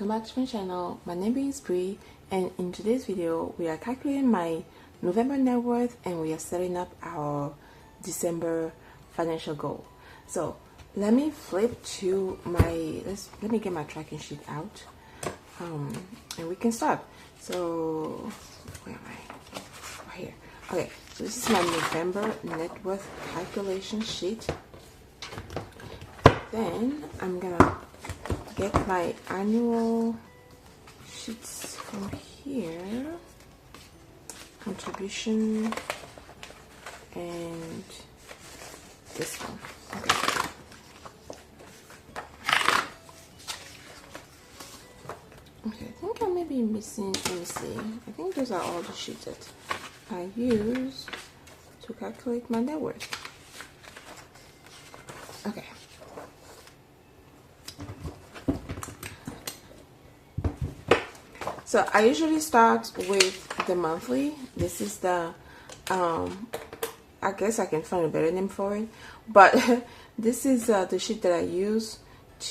welcome back to my channel. My name is Brie, and in today's video we are calculating my November net worth and we are setting up our December financial goal. So let me flip to my let me get my tracking sheet out, and we can start. So where am I? Right here. Okay, so this is my November net worth calculation sheet. Then I'm gonna get my annual sheets from here, contribution, and this one. Okay. Okay, I think I may be missing, let me see. I think those are all the sheets that I use to calculate my net worth. Okay. So I usually start with the monthly. This is the, I guess I can find a better name for it, but this is the sheet that I use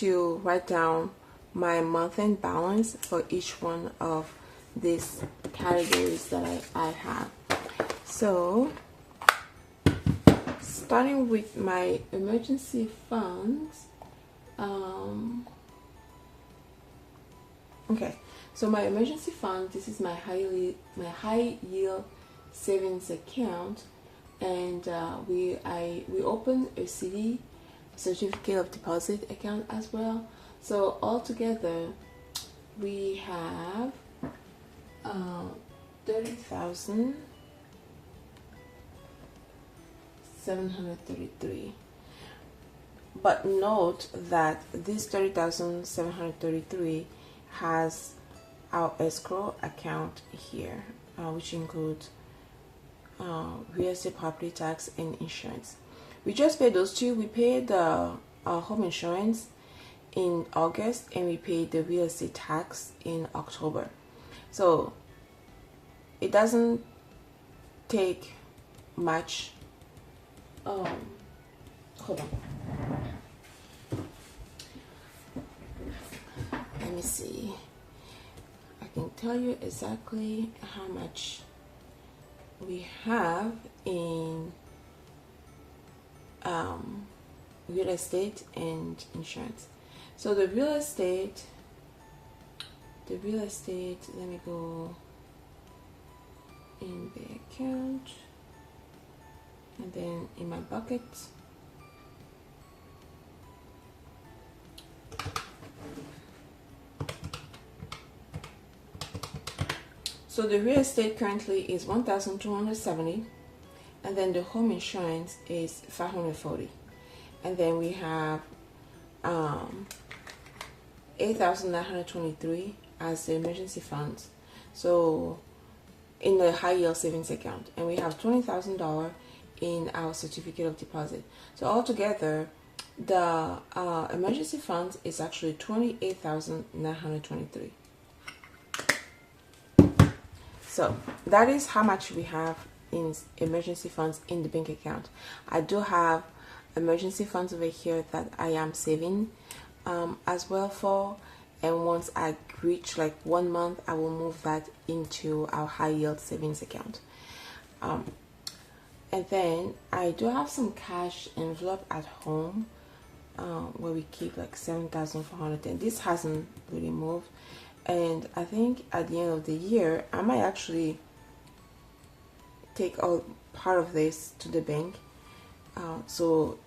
to write down my month-end balance for each one of these categories that I have. So starting with my emergency funds, okay. So my emergency fund, this is my high yield savings account, and we opened a CD, certificate of deposit account as well. So altogether we have 30,733. But note that this 30,733 has our escrow account here, which includes real estate property tax and insurance. We just paid those two. We paid the home insurance in August, and we paid the real estate tax in October. So it doesn't take much. Hold on. Let me see. I can tell you exactly how much we have in real estate and insurance. So the real estate, let me go in the account and then in my bucket. So the real estate currently is 1,270, and then the home insurance is 540, and then we have 8,923 as the emergency funds. So in the high yield savings account, and we have $20,000 in our certificate of deposit. So altogether, the emergency funds is actually 28,923. So that is how much we have in emergency funds in the bank account. I do have emergency funds over here that I am saving as well for, and once I reach like 1 month, I will move that into our high yield savings account. And then I do have some cash envelope at home where we keep like 7,400, and this hasn't really moved. And I think at the end of the year, I might actually take part of this to the bank, so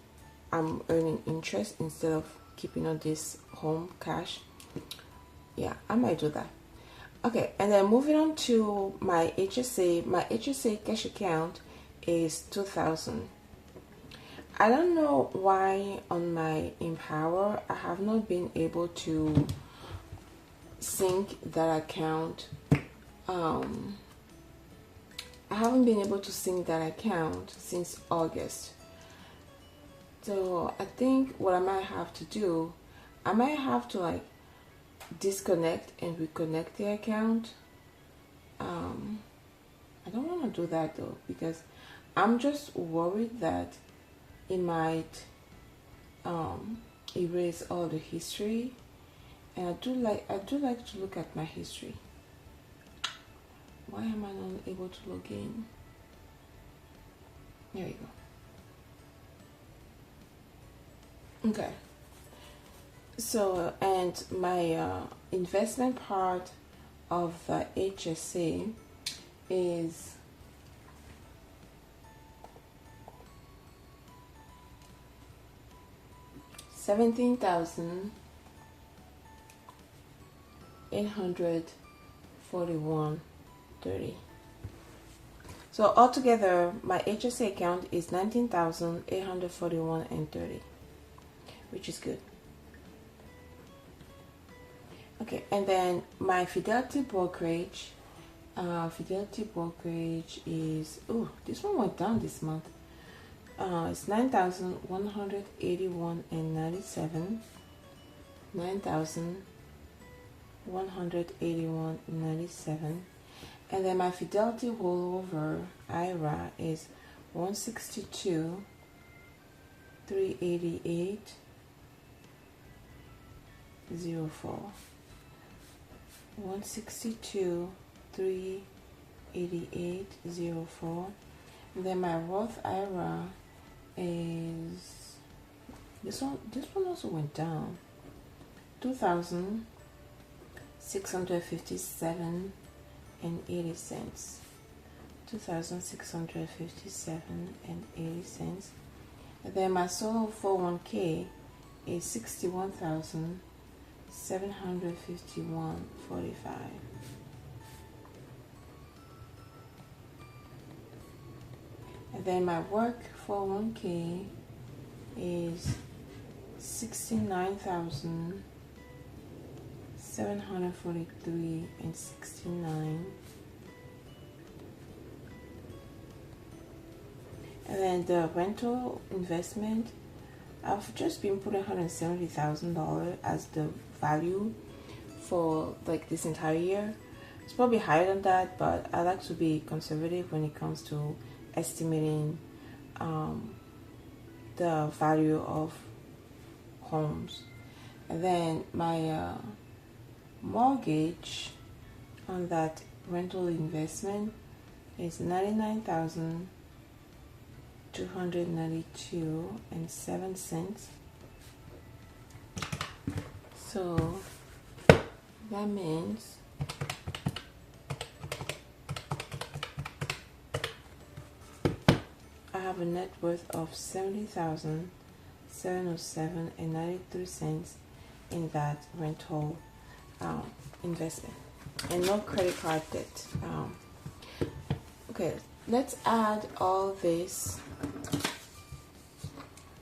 I'm earning interest instead of keeping all this home cash. Yeah, I might do that. Okay, and then moving on to my HSA. My HSA cash account is 2,000. I don't know why on my Empower I have not been able to sync that account. I haven't been able to sync that account since August. So I think what I might have to do, I might have to like disconnect and reconnect the account. I don't want to do that though, because I'm just worried that it might erase all the history, And I do like to look at my history. Why am I not able to log in? There you go. Okay. So, and my investment part of the HSA is $17,841.30. So altogether, my HSA account is $19,841.30, which is good. Okay, and then my Fidelity brokerage is, oh, this one went down this month. It's $9,181.97. $9,181.97. And then my Fidelity rollover IRA is 162,388.04. 162,388.04. And then my Roth IRA is this one also went down. 2,657.80. 2,657.80. And then my solo 401k is 61,751.45. And then my work 401k is 69,743.69. And then the rental investment, I've just been putting $170,000 as the value for like this entire year. It's probably higher than that, but I like to be conservative when it comes to estimating the value of homes. And then my mortgage on that rental investment is $99,292.07. So that means I have a net worth of $70,707.93 in that rental investment, and no credit card debt. Okay, let's add all this.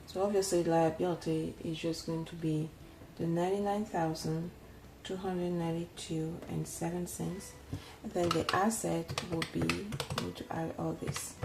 So obviously liability is just going to be the $99,292.07, and then the asset will be, I need to add all this.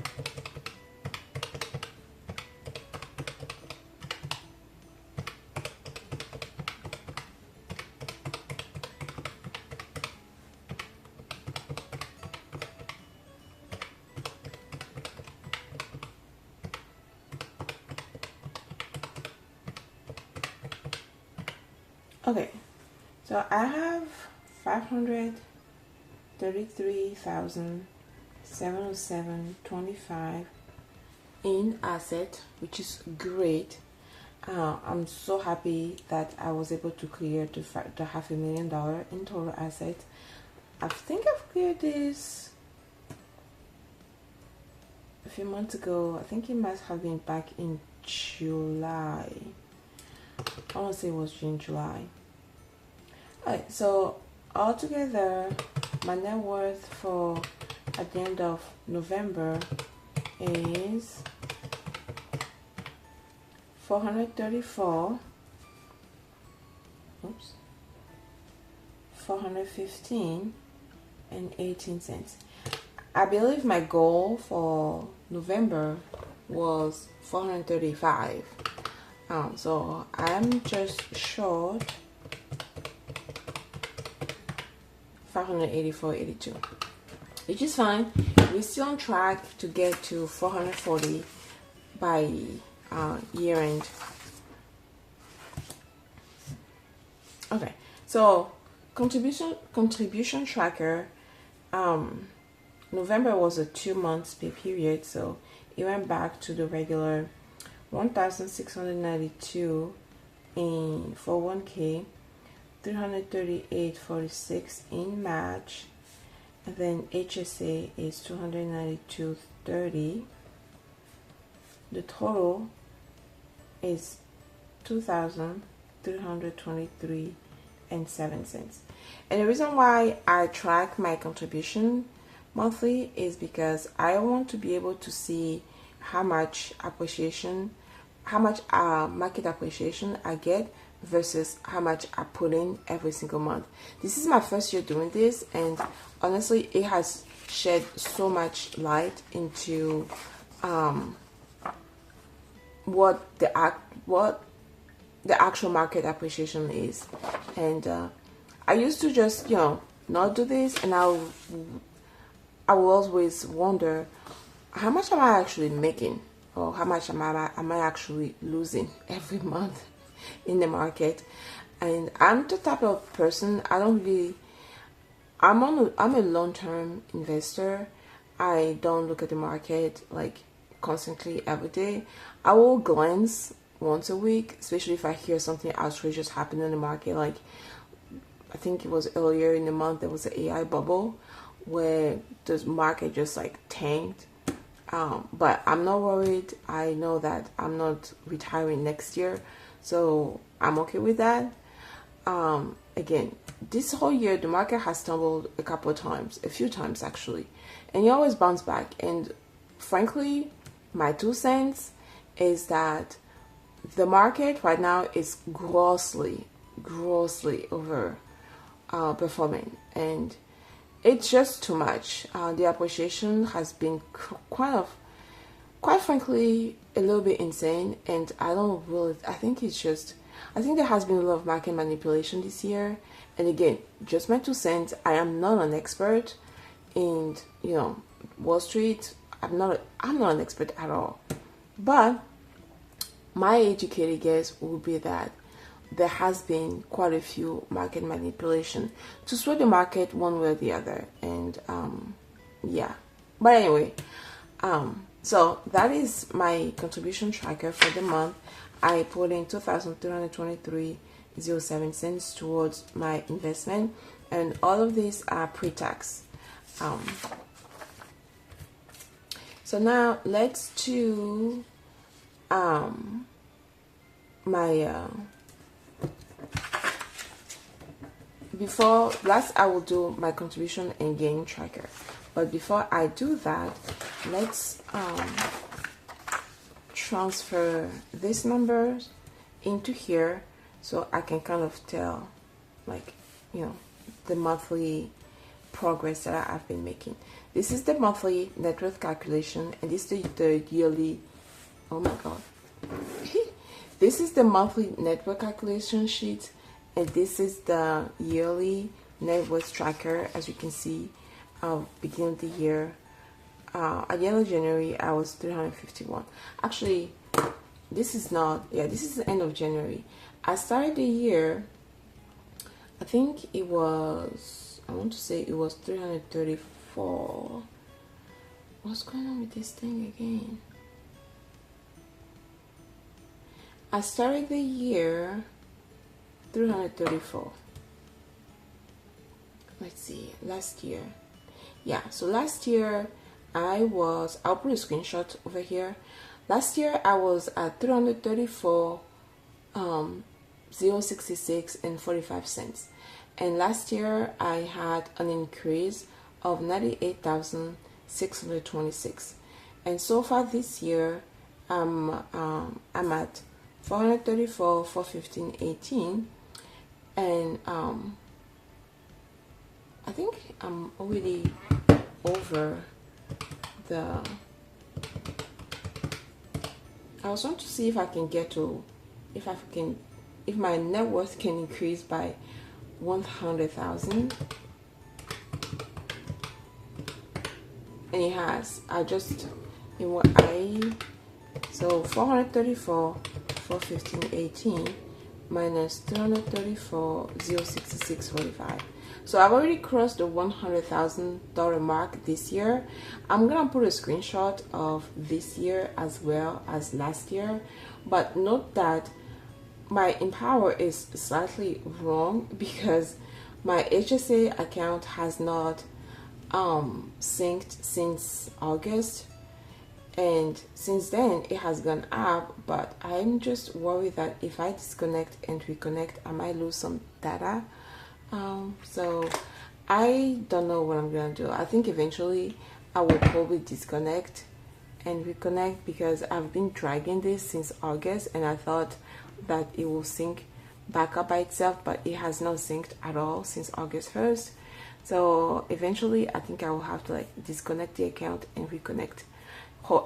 Okay, so I have $533,707.25 in asset, which is great. I'm so happy that I was able to clear the $500,000 in total asset. I think I've cleared this a few months ago. I think it must have been back in July. I want to say it was June, July. Alright, so altogether, my net worth for at the end of November is $415.18. I believe my goal for November was 435. So I'm just short 584.82, which is fine. We're still on track to get to 440 by year end. Okay, So contribution tracker. November was a 2 months pay period, so it went back to the regular 1,692 in 401k, 338.46 in match, and then HSA is 292.30. The total is 2,323 and 7 cents. And the reason why I track my contribution monthly is because I want to be able to see how much appreciation, how much market appreciation I get versus how much I put in every single month. This is my first year doing this, and honestly, it has shed so much light into what the actual market appreciation is. And I used to just not do this, and I will always wonder, how much am I actually making, or how much am I actually losing every month in the market? And I'm the type of person, I'm a long-term investor. I don't look at the market like constantly every day. I will glance once a week, especially if I hear something outrageous happen in the market. Like, I think it was earlier in the month, there was an AI bubble where the market just like tanked. But I'm not worried. I know that I'm not retiring next year, so I'm okay with that. Again, this whole year the market has stumbled a few times actually, and you always bounce back. And frankly, my 2 cents is that the market right now is grossly over performing, and it's just too much. The appreciation has been quite frankly a little bit insane, and I think there has been a lot of market manipulation this year. And again, just my 2 cents. I am not an expert in Wall Street. I'm not an expert at all, but my educated guess would be that there has been quite a few market manipulation to sway the market one way or the other. And yeah, but anyway, so that is my contribution tracker for the month. I put in 2,323.07 cents towards my investment, and all of these are pre-tax. So now let's do before last I will do my contribution and gain tracker. But before I do that, let's transfer these numbers into here so I can kind of tell, like, the monthly progress that I've been making. This is the monthly net worth calculation, and this is the yearly. Oh my god. This is the monthly net worth calculation sheet, and this is the yearly net worth tracker. As you can see, beginning of the year, at the end of January, I was 351. Actually, this is not. Yeah, this is the end of January. I started the year, I think it was, I want to say it was 334. What's going on with this thing again? I started the year 334. Let's see, last year. Yeah, so last year I'll put a screenshot over here. Last year I was at 334, 0.66 and 45 cents. And last year I had an increase of 98,626. And so far this year I'm at 434, 415.18, and I think I'm already over the. I was trying to see if I can get to, if my net worth can increase by 100,000, and it has. So 434, 415.18, minus 334,066.45. So I've already crossed the $100,000 mark this year. I'm gonna put a screenshot of this year as well as last year, but note that my Empower is slightly wrong because my HSA account has not synced since August, and since then it has gone up, but I'm just worried that if I disconnect and reconnect I might lose some data. So I don't know what I'm gonna do. I think eventually I will probably disconnect and reconnect because I've been dragging this since August and I thought that it will sync back up by itself, but it has not synced at all since August 1st. So eventually I think I will have to like disconnect the account and reconnect,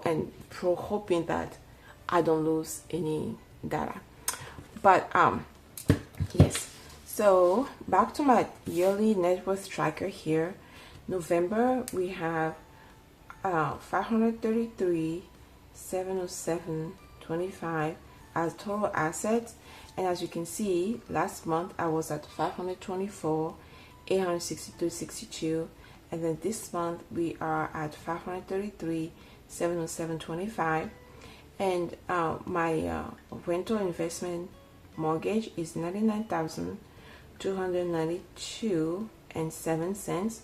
and hoping that I don't lose any data. But yes, so back to my yearly net worth tracker here. November we have 533,707.25 as total assets, and as you can see, last month I was at 524,862.62, and then this month we are at 533,707.25, and my rental investment mortgage is 99,292.07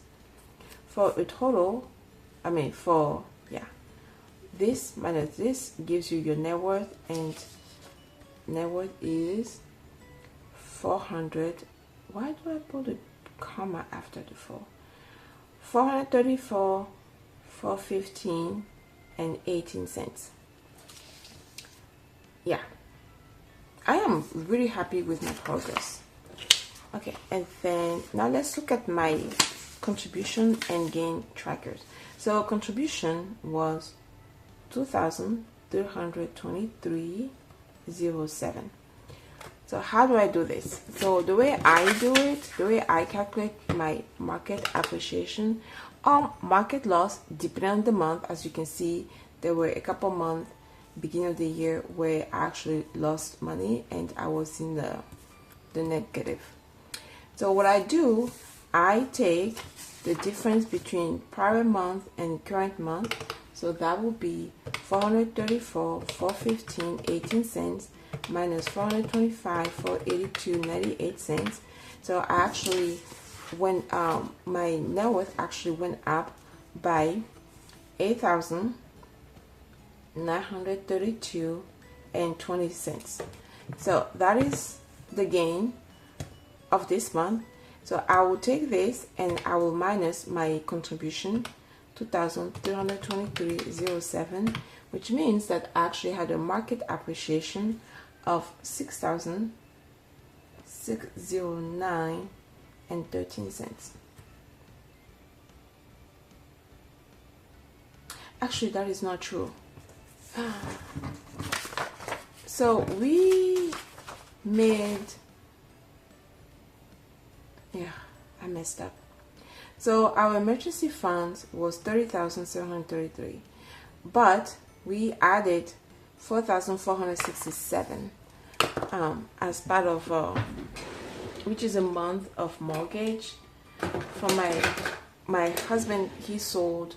for a total. This minus this gives you your net worth, and net worth is 400. Why do I put a comma after the 4? 434, 415 and 18 cents. Yeah, I am really happy with my progress. Okay, and then now let's look at my contribution and gain trackers. So contribution was 2,323.07. So how do I do this? So the way I do it, the way I calculate my market appreciation or market loss, depending on the month. As you can see, there were a couple months beginning of the year where I actually lost money and I was in the negative. So what I do, I take the difference between prior month and current month. So that will be 434, 415, 18 cents minus 425, 482, 98 cents. So I actually, when my net worth actually went up by 8,932 and 20 cents. So that is the gain of this month. So I will take this and I will minus my contribution, 2,323.07, which means that I actually had a market appreciation of 6,609 and 13 cents. Actually, that is not true. So we made, yeah, I messed up. So our emergency funds was 30,733, but we added 4,467 as part of which is a month of mortgage for my husband. He sold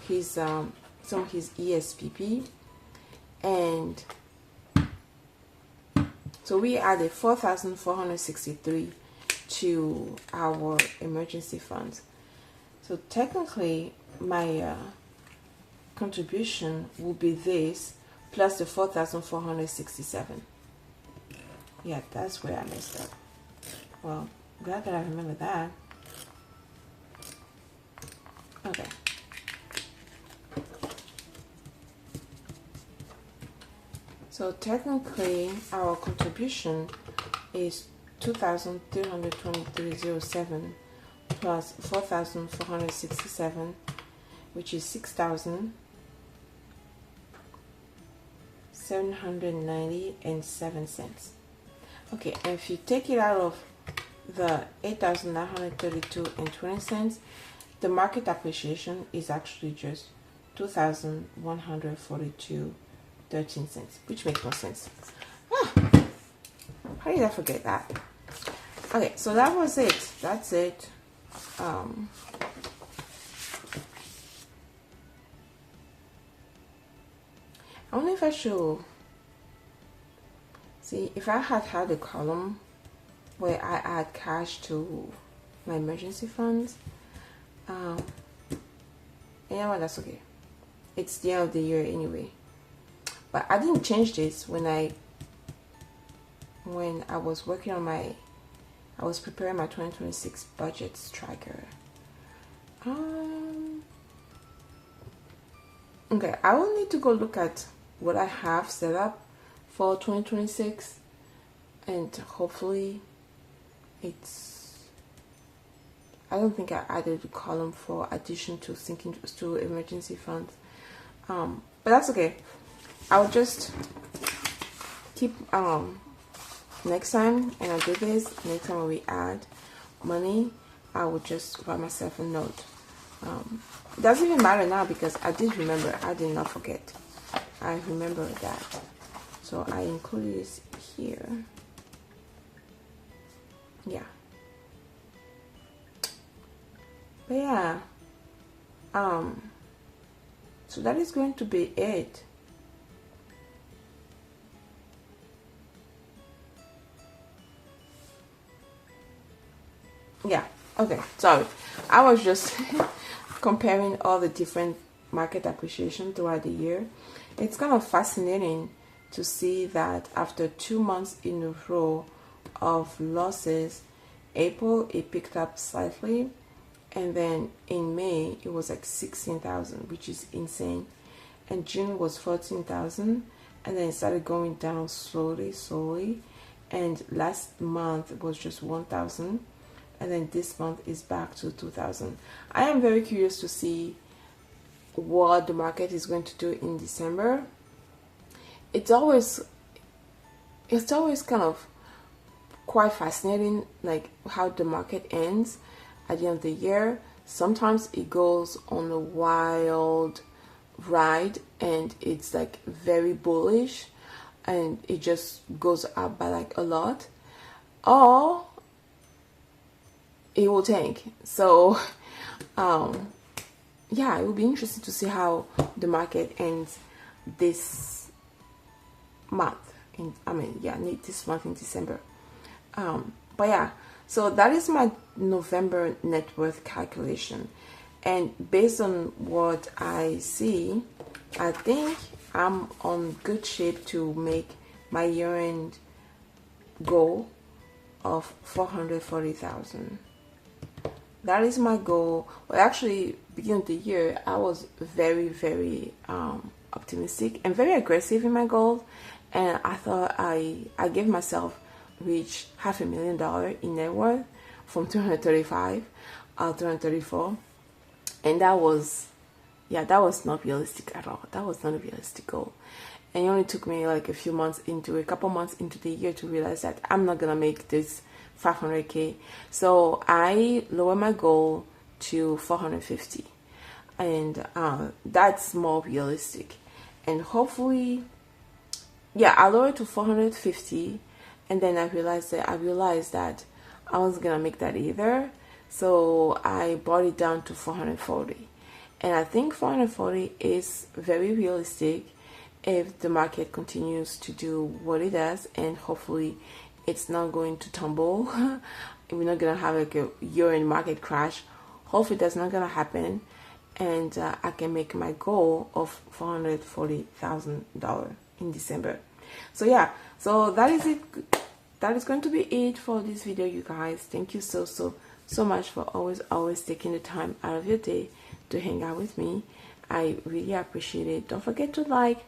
his some of his ESPP, and so we added 4,463 to our emergency funds. So technically my contribution will be this plus the 4,467. Yeah, that's where I messed up. Well, glad that I remember that. Okay. So technically our contribution is 2,323.07 plus 4,467, which is 6,790.07 cents. Okay, and if you take it out of the 8,932.20 cents, the market appreciation is actually just 2,142.13 cents, which makes no sense. How did I forget that? Okay, so that was it. That's it. I wonder if I should see if I had a column where I add cash to my emergency funds. Yeah, well, that's okay. It's the end of the year anyway. But I didn't change this when I was working on I was preparing my 2026 budgets tracker. Okay, I will need to go look at what I have set up for 2026, and hopefully I don't think I added a column for addition to sinking to emergency funds, but that's okay. I'll just keep next time, and I'll do this next time when we add money. I will just write myself a note. It doesn't even matter now because I did remember. I did not forget. I remember that, so I included this here. Yeah. But yeah, so that is going to be it. Yeah, okay, sorry. I was just comparing all the different market appreciation throughout the year. It's kind of fascinating to see that after 2 months in a row of losses, April it picked up slightly, and then in May it was like 16,000, which is insane, and June was 14,000, and then it started going down slowly, and last month it was just 1,000, and then this month is back to 2,000. I am very curious to see what the market is going to do in December. It's always kind of quite fascinating, like how the market ends at the end of the year. Sometimes it goes on a wild ride and it's like very bullish and it just goes up by like a lot, or it will tank. So yeah, it will be interesting to see how the market ends this month this month in December. But yeah, so that is my November net worth calculation, and based on what I see, I think I'm on good shape to make my year-end goal of 440,000. That is my goal. Well, actually, beginning of the year, I was very optimistic and very aggressive in my goal, and I thought I gave myself reach $500,000 in net worth from 235 234, and that was not realistic at all. That was not a realistic goal, and it only took me like a couple months into the year to realize that I'm not gonna make this 500k. So I lower my goal to 450, and that's more realistic, and hopefully I lower it to 450, and then I realized that I wasn't gonna make that either, so I brought it down to 440, and I think 440 is very realistic if the market continues to do what it does, and hopefully it's not going to tumble. We're not gonna have like a year-end market crash. Hopefully that's not gonna happen, and I can make my goal of $440,000 in December. So yeah, so that is it. That is going to be it for this video, you guys. Thank you so much for always taking the time out of your day to hang out with me. I really appreciate it. Don't forget to like,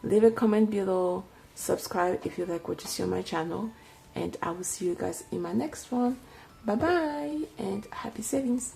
leave a comment below, subscribe if you like what you see on my channel, and I will see you guys in my next one. Bye bye and happy savings.